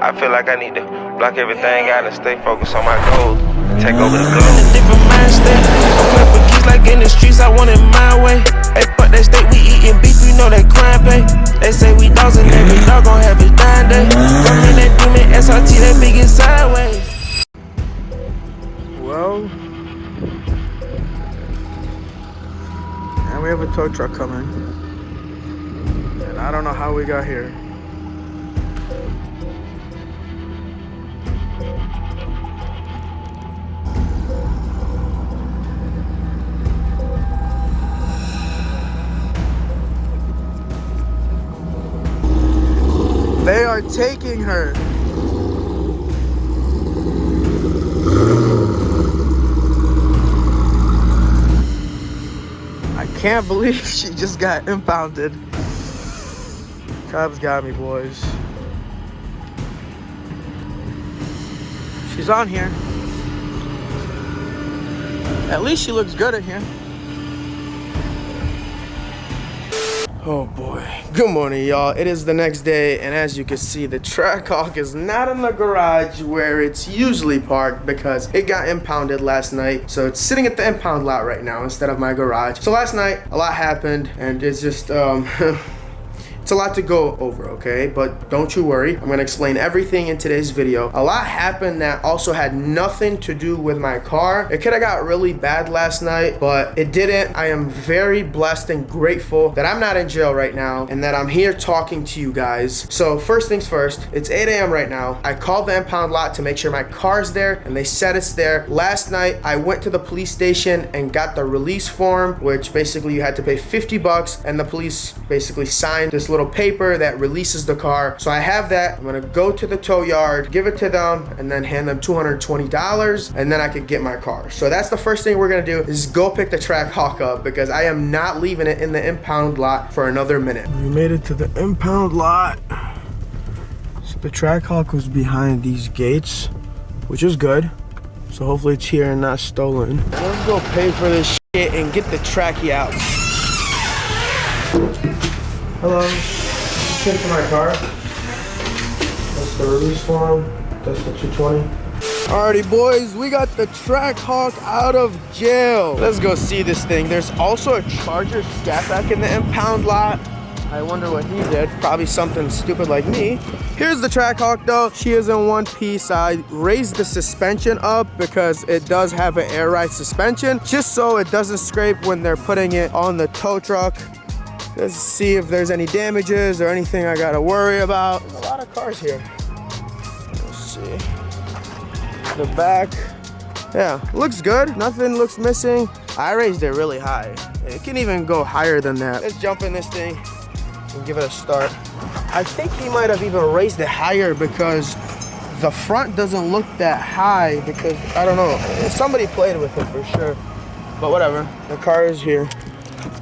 I feel like I need to block everything out and stay focused on my goals. Take over the globe. In a different mind state. I'm playing for keys like in the streets, I want it my way. Hey, fuck that state, we eating beef, we know that crime pay. They say we dogs and every dog gon' have his dying day. Rockin' that demon SRT, that big is sideways. Well, and we have a tow truck coming. And I don't know how we got here. They are taking her. I can't believe she just got impounded. Cops got me, boys. She's on here. At least she looks good in here. Oh boy. Good morning, y'all. It is the next day, and as you can see, the Trackhawk is not in the garage where it's usually parked because it got impounded last night. So it's sitting at the impound lot right now instead of my garage. So last night, a lot happened, and it's just, it's a lot to go over, okay? But don't you worry. I'm gonna explain everything in today's video. A lot happened that also had nothing to do with my car. It could have got really bad last night, but it didn't. I am very blessed and grateful that I'm not in jail right now and that I'm here talking to you guys. So first things first, it's 8 a.m. right now. I called the impound lot to make sure my car's there, and they said it's there. Last night, I went to the police station and got the release form, which basically you had to pay 50 bucks, and the police basically signed this little paper that releases the car. So I have that. I'm gonna go to the tow yard, give it to them, and then hand them $220, and then I could get my car. So that's the first thing we're gonna do, is go pick the Trackhawk up, because I am not leaving it in the impound lot for another minute. We made it to the impound lot. So the Trackhawk was behind these gates, which is good. So hopefully it's here and not stolen. Let's go pay for this shit and get the Trackie out. Hello. Just for my car. That's the release form. That's the 220. Alrighty, boys, we got the Trackhawk out of jail. Let's go see this thing. There's also a Charger scat back in the impound lot. I wonder what he did. Probably something stupid like me. Here's the Trackhawk though. She is in one piece. I raised the suspension up because it does have an air ride suspension, just so it doesn't scrape when they're putting it on the tow truck. Let's see if there's any damages or anything I gotta worry about. There's a lot of cars here. Let's see. The back, yeah, looks good. Nothing looks missing. I raised it really high. It can even go higher than that. Let's jump in this thing and give it a start. I think he might have even raised it higher because the front doesn't look that high, because I don't know. Somebody played with it for sure. But whatever, the car is here.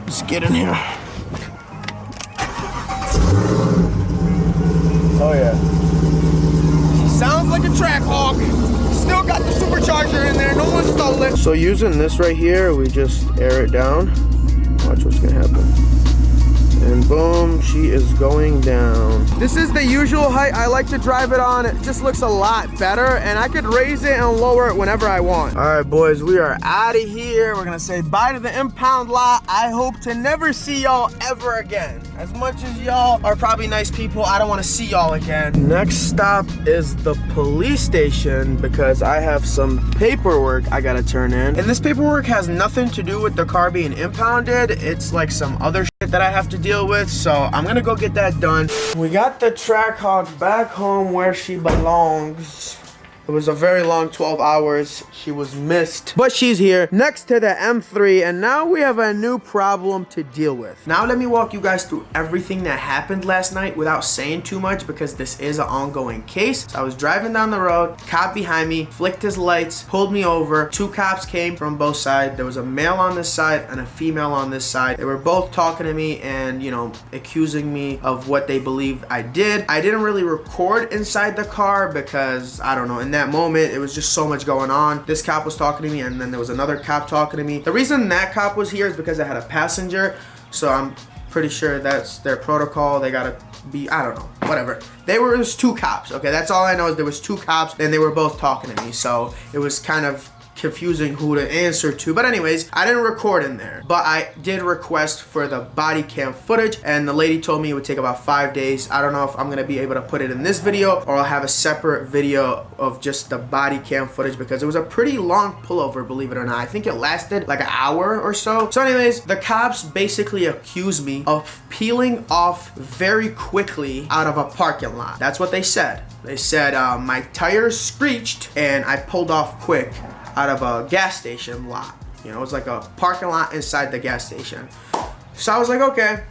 Let's get in here. Oh yeah. Sounds like a Trackhawk. Still got the supercharger in there. No one stole it. So using this right here, we just air it down. Watch what's gonna happen. And boom, she is going down. This is the usual height I like to drive it on. It just looks a lot better, and I could raise it and lower it whenever I want. All right, boys, we are out of here. We're gonna say bye to the impound lot. I hope to never see y'all ever again. As much as y'all are probably nice people, I don't want to see y'all again. Next stop is the police station because I have some paperwork I gotta turn in. And this paperwork has nothing to do with the car being impounded. It's like some other shit that I have to deal with, so I'm gonna go get that done. We got the Trackhawk back home where she belongs. It was a very long 12 hours. She was missed, but she's here next to the M3, and now we have a new problem to deal with. Now let me walk you guys through everything that happened last night without saying too much, because this is an ongoing case. So I was driving down the road, cop behind me flicked his lights, pulled me over. Two cops came from both sides. There was a male on this side and a female on this side. They were both talking to me and, you know, accusing me of what they believe I did. I didn't really record inside the car because, I don't know, in that moment it was just so much going on. This cop was talking to me, and then there was another cop talking to me. The reason that cop was here is because I had a passenger, so I'm pretty sure that's their protocol. They gotta be, I don't know, whatever. It was 2 cops, okay? That's all I know is there was 2 cops and they were both talking to me. So it was kind of confusing who to answer to. But anyways, I didn't record in there, but I did request for the body cam footage, and the lady told me it would take about 5 days. I don't know if I'm gonna be able to put it in this video or I'll have a separate video of just the body cam footage, because it was a pretty long pullover, believe it or not. I think it lasted like an hour or so. So anyways, the cops basically accused me of peeling off very quickly out of a parking lot. That's what they said. They said my tires screeched and I pulled off quick out of a gas station lot. You know, it was like a parking lot inside the gas station. So I was like, okay.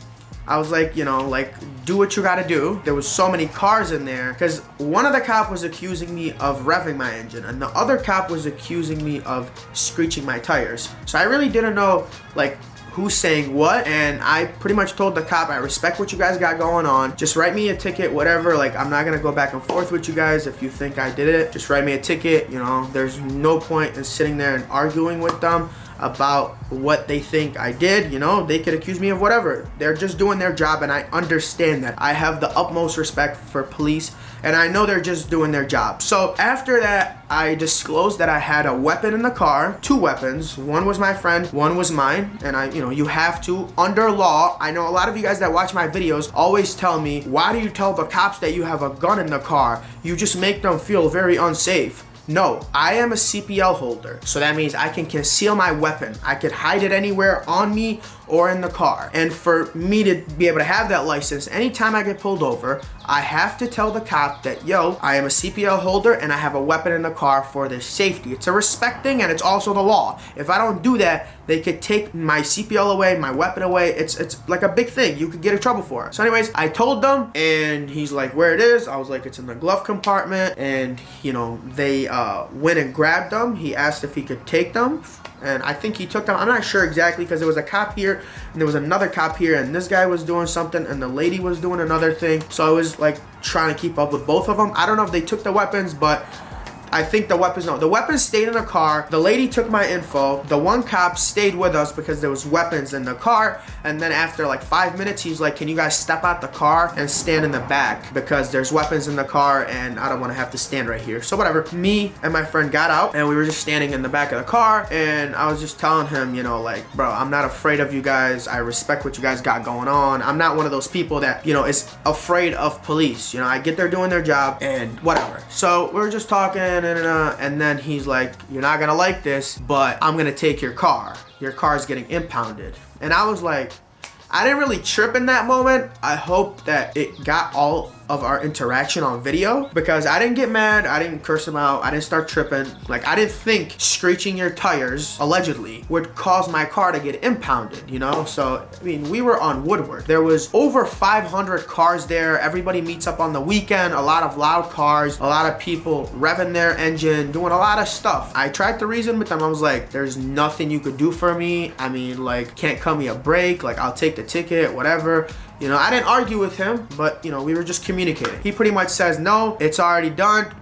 I was like, you know, like, do what you gotta do. There was so many cars in there, because one of the cops was accusing me of revving my engine and the other cop was accusing me of screeching my tires. So I really didn't know, like, who's saying what, and I pretty much told the cop, I respect what you guys got going on. Just write me a ticket, whatever. Like, I'm not gonna go back and forth with you guys. If you think I did it, just write me a ticket. You know, there's no point in sitting there and arguing with them about what they think I did. You know, they could accuse me of whatever. They're just doing their job, and I understand that. I have the utmost respect for police, and I know they're just doing their job. So after that, I disclosed that I had a weapon in the car, 2 weapons. One was my friend, one was mine. And I, you know, you have to, under law, I know a lot of you guys that watch my videos always tell me, why do you tell the cops that you have a gun in the car? You just make them feel very unsafe. No, I am a CPL holder, so that means I can conceal my weapon. I could hide it anywhere on me or in the car. And for me to be able to have that license, anytime I get pulled over, I have to tell the cop that, yo, I am a CPL holder and I have a weapon in the car for their safety. It's a respect thing, and it's also the law. If I don't do that, they could take my CPL away, my weapon away. It's like a big thing. You could get in trouble for it. So anyways, I told them, and he's like, where it is? I was like, it's in the glove compartment. And, you know, they went and grabbed them. He asked if he could take them, and I think he took them. I'm not sure exactly, because there was a cop here and there was another cop here, and this guy was doing something and the lady was doing another thing. So I was like trying to keep up with both of them. I don't know if they took the weapons, but I think the weapons, no. The weapons stayed in the car. The lady took my info. The one cop stayed with us because there was weapons in the car. And then after like 5 minutes, he's like, can you guys step out the car and stand in the back, because there's weapons in the car and I don't want to have to stand right here. So whatever. Me and my friend got out and we were just standing in the back of the car, and I was just telling him, you know, like, bro, I'm not afraid of you guys. I respect what you guys got going on. I'm not one of those people that, you know, is afraid of police. You know, I get there doing their job and whatever. So we were just talking, and then he's like, you're not gonna like this, but I'm gonna take your car. Your car's getting impounded. And I was like, I didn't really trip in that moment. I hope that it got all of our interaction on video, because I didn't get mad, I didn't curse him out, I didn't start tripping. Like, I didn't think screeching your tires, allegedly, would cause my car to get impounded, you know? So, I mean, we were on Woodward. There was over 500 cars there. Everybody meets up on the weekend, a lot of loud cars, a lot of people revving their engine, doing a lot of stuff. I tried to reason with them. I was like, there's nothing you could do for me. I mean, like, can't cut me a break. Like, I'll take the ticket, whatever. You know, I didn't argue with him, but, you know, we were just communicating. He pretty much says, no, it's already done.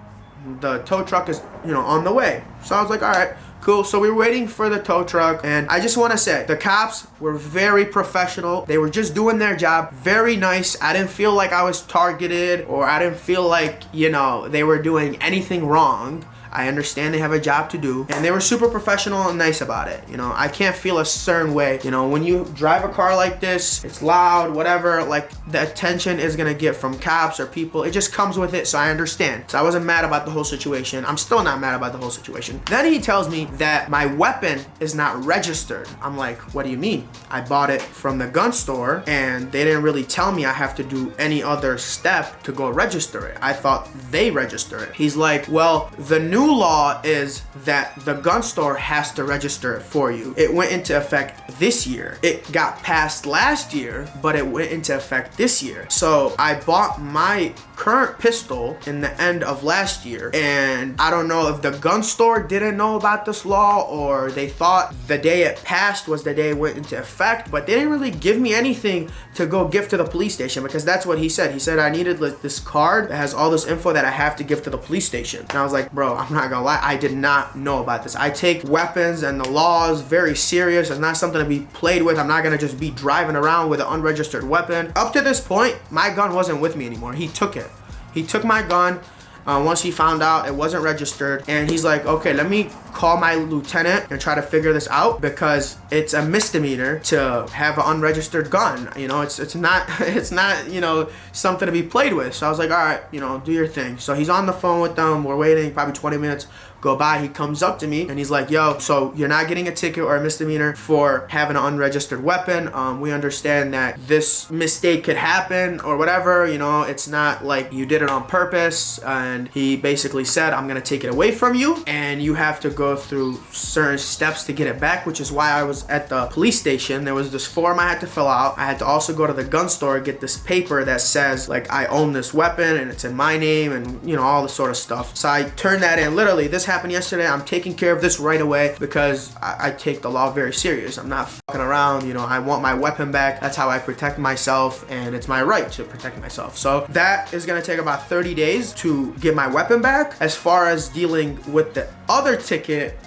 The tow truck is, you know, on the way. So I was like, all right, cool. So we were waiting for the tow truck, and I just want to say, the cops were very professional. They were just doing their job. Very nice. I didn't feel like I was targeted, or I didn't feel like, you know, they were doing anything wrong. I understand they have a job to do, and they were super professional and nice about it. You know, I can't feel a certain way. You know, when you drive a car like this, it's loud, whatever, like, the attention is gonna get from cops or people. It just comes with it, so I understand. So I wasn't mad about the whole situation. I'm still not mad about the whole situation. Then he tells me that my weapon is not registered. I'm like, what do you mean? I bought it from the gun store, and they didn't really tell me I have to do any other step to go register it. I thought they register it. He's like, well, the new law is that the gun store has to register it for you. It went into effect this year. It got passed last year, but it went into effect this year. So I bought my current pistol in the end of last year, and I don't know if the gun store didn't know about this law, or they thought the day it passed was the day it went into effect, but they didn't really give me anything to go give to the police station, because that's what he said. He said I needed, like, this card that has all this info that I have to give to the police station. And I was like, bro, I'm I'm not gonna lie, I did not know about this. I take weapons and the laws very serious. It's not something to be played with. I'm not gonna just be driving around with an unregistered weapon. Up to this point, my gun wasn't with me anymore. He took it. He took my gun. Once he found out it wasn't registered, and he's like, okay, let me call my lieutenant and try to figure this out, because it's a misdemeanor to have an unregistered gun. You know, it's not you know, something to be played with. So I was like, all right, you know, do your thing. So he's on the phone with them. We're waiting, probably 20 minutes go by. He comes up to me and he's like, yo, so you're not getting a ticket or a misdemeanor for having an unregistered weapon. We understand that this mistake could happen or whatever, you know, it's not like you did it on purpose. And he basically said, I'm gonna take it away from you and you have to go through certain steps to get it back, which is why I was at the police station. There was this form I had to fill out. I had to also go to the gun store, get this paper that says like I own this weapon and it's in my name and, you know, all this sort of stuff. So I turned that in. Literally, this happened yesterday. I'm taking care of this right away because I take the law very serious. I'm not fucking around. You know, I want my weapon back. That's how I protect myself, and it's my right to protect myself. So that is gonna take about 30 days to get my weapon back. As far as dealing with the other ticket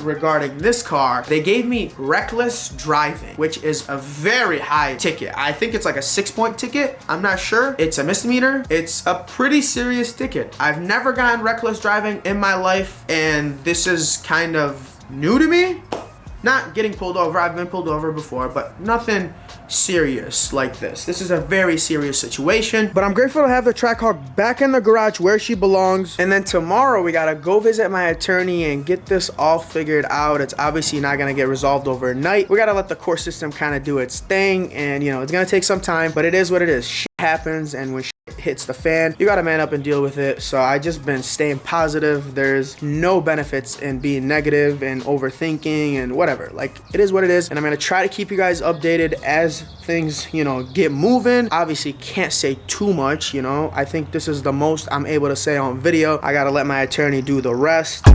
regarding this car, they gave me reckless driving, which is a very high ticket. I think it's like a 6-point ticket. I'm not sure. It's a misdemeanor. It's a pretty serious ticket. I've never gotten reckless driving in my life, and this is kind of new to me. Not getting pulled over. I've been pulled over before, but nothing serious like this. This is a very serious situation, but I'm grateful to have the Trackhawk back in the garage where she belongs. And then tomorrow we gotta go visit my attorney and get this all figured out. It's obviously not gonna get resolved overnight. We gotta let the court system kind of do its thing, and you know, it's gonna take some time, but it is what it is. Shit happens, and when shit hits the fan, you gotta man up and deal with it. So I just been staying positive. There's no benefits in being negative and overthinking and whatever. Like, it is what it is, and I'm gonna try to keep you guys updated as things, you know, get moving. Obviously can't say too much, you know. I think this is the most I'm able to say on video. I gotta let my attorney do the rest.